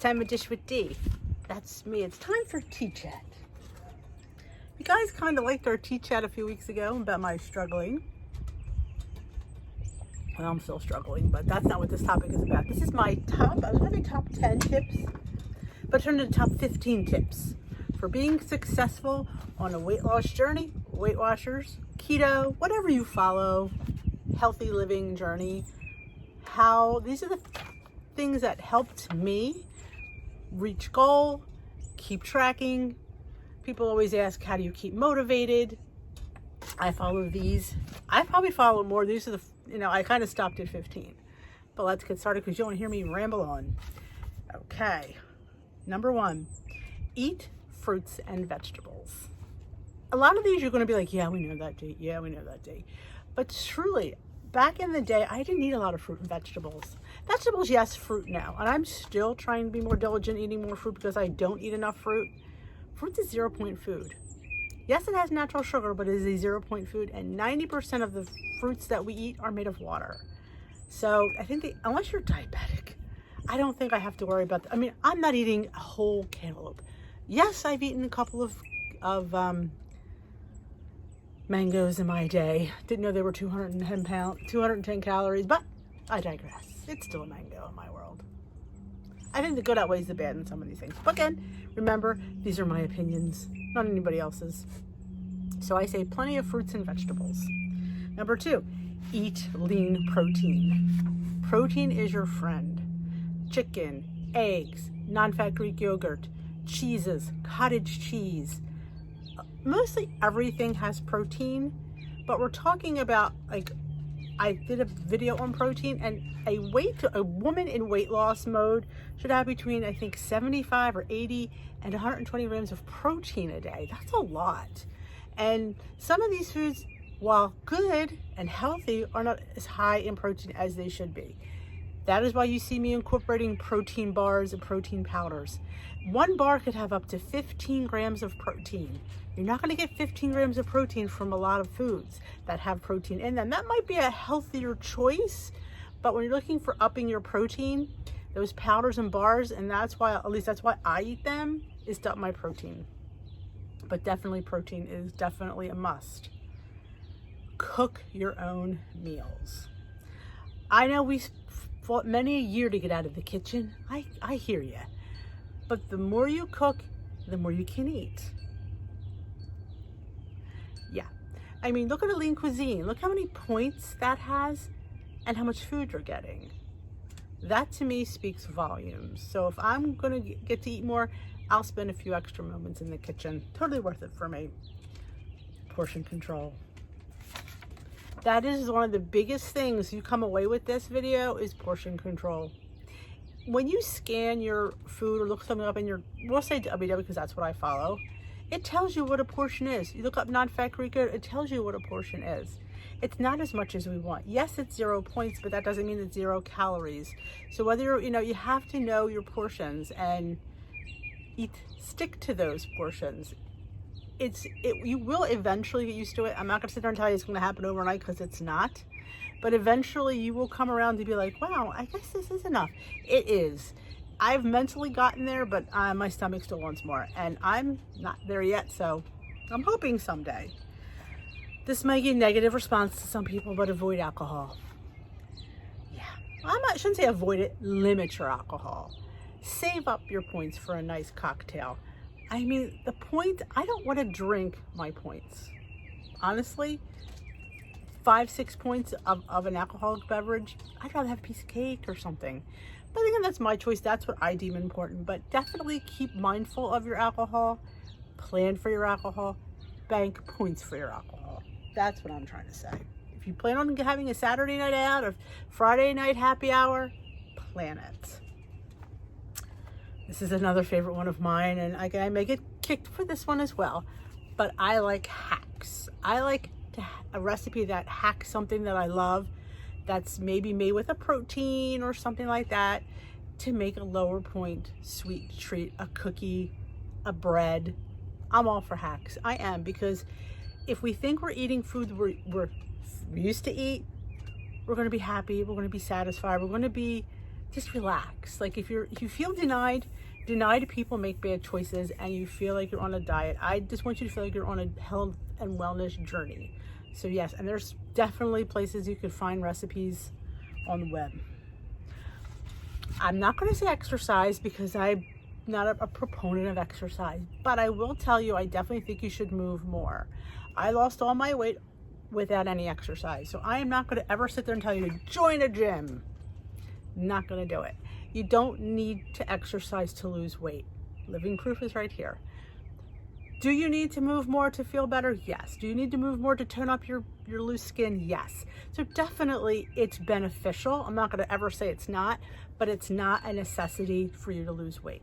time of Dish with D. That's me. It's time for tea chat. You guys kind of liked our tea chat a few weeks ago about my struggling. Well, I'm still struggling, but that's not what this topic is about. This is my top, I was going to be top 10 tips, but turn into top 15 tips for being successful on a weight loss journey, Weight Watchers, keto, whatever you follow, healthy living journey. How these are the things that helped me reach goal, keep tracking. People always ask, how do you keep motivated? I follow these. I probably follow more. These are the, I kind of stopped at 15, but let's get started because you don't hear me ramble on. Okay. Number 1, eat fruits and vegetables. A lot of these you're going to be like, yeah, we know that, D. Yeah, we know that, D. But truly, back in the day, I didn't eat a lot of fruit and vegetables. Vegetables, yes, fruit now. And I'm still trying to be more diligent eating more fruit because I don't eat enough fruit. Fruit's a 0-point food. Yes, it has natural sugar, but it is a 0-point food. And 90% of the fruits that we eat are made of water. So I think unless you're diabetic, I don't think I have to worry about that. I mean, I'm not eating a whole cantaloupe. Yes, I've eaten a couple of mangoes in my day. Didn't know they were 210 calories, but I digress. It's still a mango in my world. I think the good outweighs the bad in some of these things. But again, remember, these are my opinions, not anybody else's. So I say plenty of fruits and vegetables. Number 2, eat lean protein. Protein is your friend. Chicken, eggs, non-fat Greek yogurt, cheeses, cottage cheese. Mostly everything has protein, but we're talking about, like, I did a video on protein, and a woman in weight loss mode should have between, I think, 75 or 80 and 120 grams of protein a day. That's a lot. And some of these foods, while good and healthy, are not as high in protein as they should be. That is why you see me incorporating protein bars and protein powders. One bar could have up to 15 grams of protein. You're not going to get 15 grams of protein from a lot of foods that have protein in them. That might be a healthier choice, but when you're looking for upping your protein, those powders and bars, and that's why, at least that's why I eat them, is to up my protein. But definitely protein is definitely a must. Cook your own meals. I know we fought many a year to get out of the kitchen. I hear you. But the more you cook, the more you can eat. Yeah. I mean, look at a lean cuisine. Look how many points that has and how much food you're getting. That to me speaks volumes. So if I'm going to get to eat more, I'll spend a few extra moments in the kitchen. Totally worth it for me. Portion control. That is one of the biggest things you come away with this video is portion control. When you scan your food or look something up in your, we'll say WW because that's what I follow, it tells you what a portion is. You look up non-fat Greek yogurt, it tells you what a portion is. It's not as much as we want. Yes, it's 0 points, but that doesn't mean it's 0 calories. So whether you're, you have to know your portions and stick to those portions. You will eventually get used to it. I'm not going to sit there and tell you it's going to happen overnight because it's not. But eventually you will come around to be like, wow, I guess this is enough. It is. I've mentally gotten there, but my stomach still wants more. And I'm not there yet, so I'm hoping someday. This might get a negative response to some people, but avoid alcohol. Yeah. I shouldn't say avoid it. Limit your alcohol. Save up your points for a nice cocktail. I mean, the point, I don't want to drink my points. Honestly, 5-6 points of an alcoholic beverage, I'd rather have a piece of cake or something. But again, that's my choice. That's what I deem important. But definitely keep mindful of your alcohol. Plan for your alcohol. Bank points for your alcohol. That's what I'm trying to say. If you plan on having a Saturday night out or Friday night happy hour, plan it. This is another favorite one of mine, and I may get kicked for this one as well, but I like hacks. I like a recipe that hacks something that I love that's maybe made with a protein or something like that to make a lower point sweet treat, a cookie, a bread. I'm all for hacks. I am, because if we think we're eating food we used to eat, we're going to be happy, we're going to be satisfied, we're going to be just relax. Like if you feel denied people make bad choices and you feel like you're on a diet, I just want you to feel like you're on a health and wellness journey. So yes, and there's definitely places you could find recipes on the web. I'm not going to say exercise because I'm not a proponent of exercise, but I will tell you, I definitely think you should move more. I lost all my weight without any exercise. So I am not going to ever sit there and tell you to join a gym. Not going to do it. You don't need to exercise to lose weight. Living proof is right here. Do you need to move more to feel better? Yes. Do you need to move more to tone up your loose skin? Yes. So definitely it's beneficial. I'm not going to ever say it's not, but it's not a necessity for you to lose weight.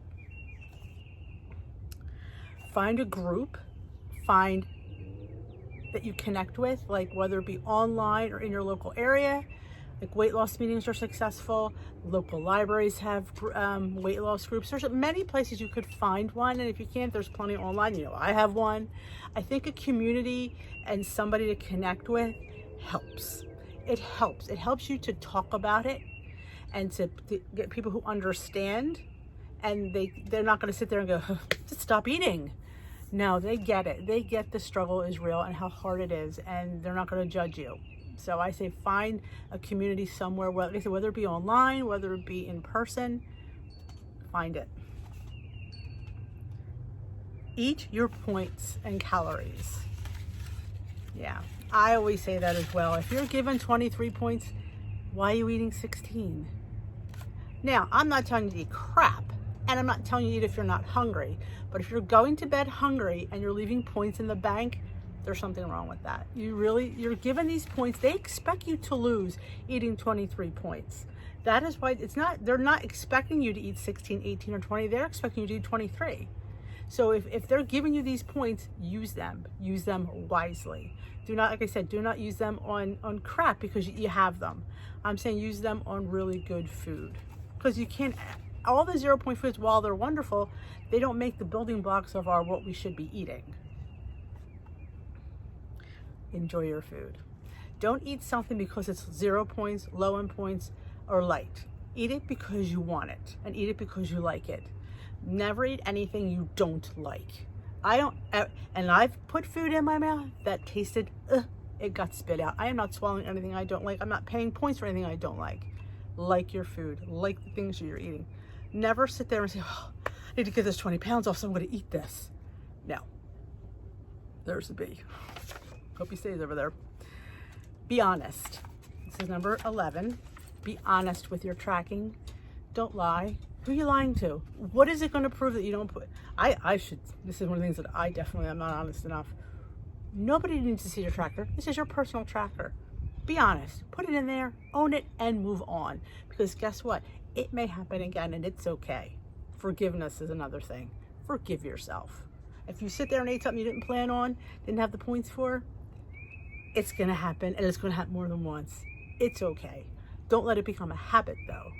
Find a group, find that you connect with, like whether it be online or in your local area. Like weight loss meetings are successful. Local libraries have weight loss groups. There's many places you could find one, and if you can't, there's plenty online. You know, I have one. I think a community and somebody to connect with helps. It helps. It helps you to talk about it and to get people who understand, and they're not going to sit there and go, just stop eating. No, they get it. They get the struggle is real and how hard it is, and they're not going to judge you. So I say find a community somewhere, whether it be online, whether it be in person, find it. Eat your points and calories. Yeah, I always say that as well. If you're given 23 points, why are you eating 16? Now, I'm not telling you to eat crap, and I'm not telling you to eat if you're not hungry. But if you're going to bed hungry and you're leaving points in the bank, there's something wrong with that. You're given these points. They expect you to lose eating 23 points. That is why they're not expecting you to eat 16, 18, or 20. They're expecting you to eat 23. So if they're giving you these points, use them wisely. Do not, like I said, do not use them on crap because you have them. I'm saying use them on really good food, because you can't, all the 0 point foods, while they're wonderful, they don't make the building blocks of what we should be eating. Enjoy your food. Don't eat something because it's 0 points, low in points, or light. Eat it because you want it, and eat it because you like it. Never eat anything you don't like. And I've put food in my mouth that tasted, it got spit out. I am not swallowing anything I don't like. I'm not paying points for anything I don't like. Like your food, like the things you're eating. Never sit there and say, oh, I need to get this 20 pounds off, so I'm going to eat this. No. There's a bee. Hope he stays over there. Be honest. This is number 11. Be honest with your tracking. Don't lie. Who are you lying to? What is it going to prove that you don't put? This is one of the things that I definitely am not honest enough. Nobody needs to see your tracker. This is your personal tracker. Be honest. Put it in there, own it, and move on. Because guess what? It may happen again, and it's okay. Forgiveness is another thing. Forgive yourself. If you sit there and ate something you didn't plan on, didn't have the points for, it's going to happen, and it's going to happen more than once. It's okay. Don't let it become a habit, though.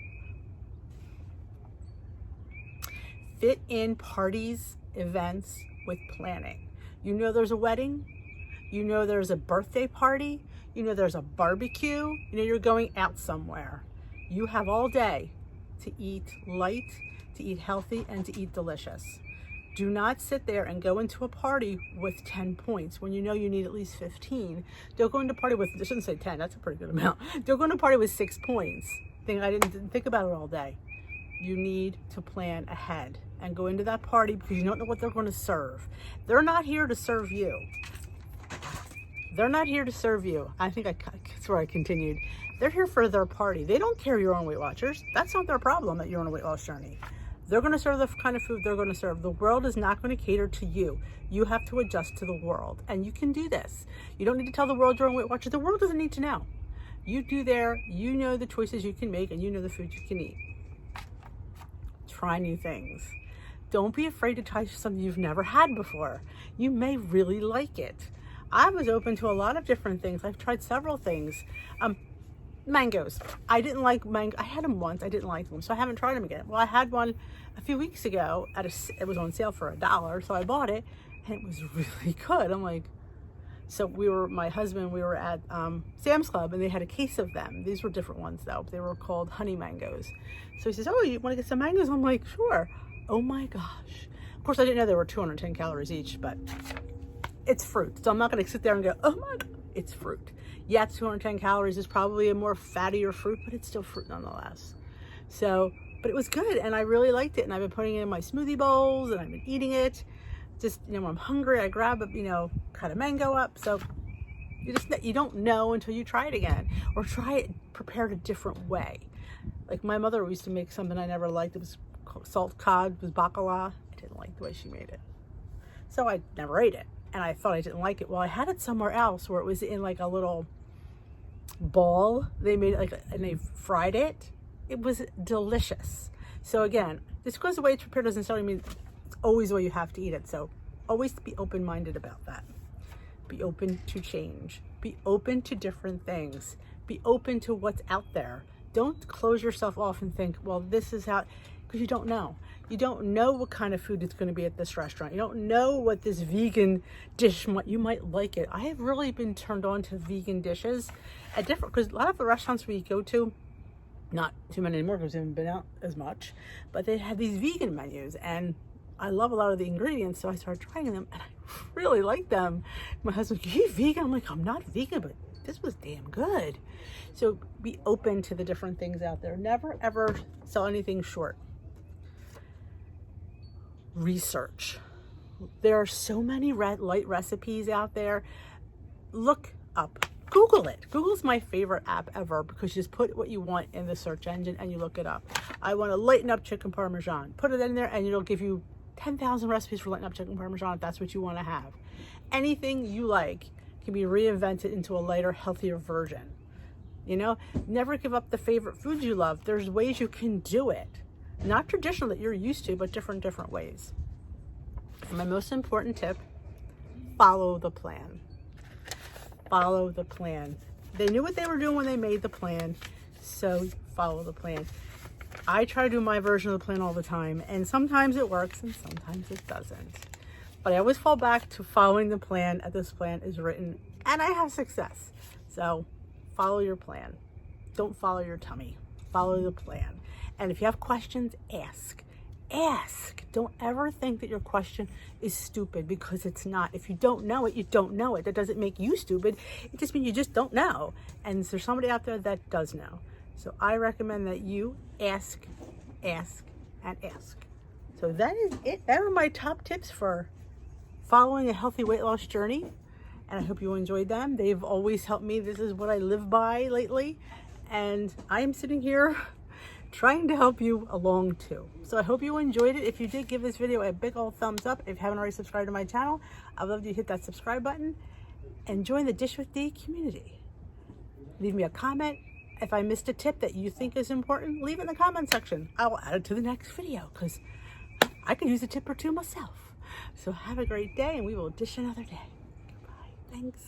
Fit in parties, events with planning. You know there's a wedding. You know there's a birthday party. You know there's a barbecue. You know you're going out somewhere. You have all day to eat light, to eat healthy, and to eat delicious. Do not sit there and go into a party with 10 points when you know you need at least 15. Don't go into a party with, I shouldn't say 10, that's a pretty good amount. Don't go into a party with 6 points. I didn't think about it all day. You need to plan ahead and go into that party because you don't know what they're going to serve. They're not here to serve you. They're not here to serve you. I think that's where I continued. They're here for their party. They don't care you're on Weight Watchers. That's not their problem that you're on a weight loss journey. They're going to serve the kind of food they're going to serve. The world is not going to cater to you. You have to adjust to the world, and you can do this. You don't need to tell the world you're on Weight Watchers. The world doesn't need to know. You do there. You know the choices you can make, and you know the food you can eat. Try new things. Don't be afraid to try something you've never had before. You may really like it. I was open to a lot of different things. I've tried several things. Mangoes. I didn't like mango. I had them once. I didn't like them, so I haven't tried them again. Well, I had one a few weeks ago. It was on sale for $1, so I bought it, and it was really good. I'm like, So my husband, we were at Sam's Club, and they had a case of them. These were different ones though. They were called honey mangoes. So he says, oh, you want to get some mangoes? I'm like, sure. Oh my gosh. Of course, I didn't know they were 210 calories each, but it's fruit. So I'm not going to sit there and go, oh my God, it's fruit. Yeah, it's 210 calories. It's probably a more fattier fruit, but it's still fruit nonetheless. So, but it was good, and I really liked it, and I've been putting it in my smoothie bowls, and I've been eating it. Just, when I'm hungry, I grab a, cut a mango up. So you don't know until you try it again, or try it prepared a different way. Like my mother used to make something I never liked. It was salt cod, it was bacala. I didn't like the way she made it. So I never ate it, and I thought I didn't like it. Well, I had it somewhere else where it was in like a little ball. They made it and they fried it. It was delicious. So again, just because the way it's prepared doesn't necessarily mean it's always the way you have to eat it. So always be open-minded about that. Be open to change. Be open to different things. Be open to what's out there. Don't close yourself off and think, well, this is how, because you don't know. You don't know what kind of food it's going to be at this restaurant. You don't know what this vegan dish, you might like it. I have really been turned on to vegan dishes at different, because a lot of the restaurants we go to, not too many anymore because they haven't been out as much, but they had these vegan menus, and I love a lot of the ingredients, so I started trying them, and I really like them. My husband's like, are you vegan? I'm like, I'm not vegan, but this was damn good. So be open to the different things out there. Never ever sell anything short. Research. There are so many light recipes out there. Look up. Google it. Google's my favorite app ever, because you just put what you want in the search engine and you look it up. I want to lighten up chicken parmesan. Put it in there and it'll give you 10,000 recipes for lighten up chicken parmesan if that's what you want to have. Anything you like can be reinvented into a lighter, healthier version. Never give up the favorite foods you love. There's ways you can do it. Not traditional that you're used to, but different ways. And my most important tip, follow the plan. Follow the plan. They knew what they were doing when they made the plan, so follow the plan. I try to do my version of the plan all the time, and sometimes it works and sometimes it doesn't. But I always fall back to following the plan as this plan is written, and I have success. So follow your plan. Don't follow your tummy. Follow the plan. And if you have questions, ask. Ask. Don't ever think that your question is stupid, because it's not. If you don't know it, you don't know it. That doesn't make you stupid. It just means you just don't know. And there's somebody out there that does know. So I recommend that you ask, ask, and ask. So that is it. That are my top tips for following a healthy weight loss journey. And I hope you enjoyed them. They've always helped me. This is what I live by lately. And I am sitting here trying to help you along too. So I hope you enjoyed it. If you did, give this video a big old thumbs up. If you haven't already subscribed to my channel, I'd love you to hit that subscribe button and join the Dish with D community. Leave me a comment. If I missed a tip that you think is important, leave it in the comment section. I will add it to the next video, because I could use a tip or two myself. So have a great day, and we will dish another day. Goodbye. Thanks.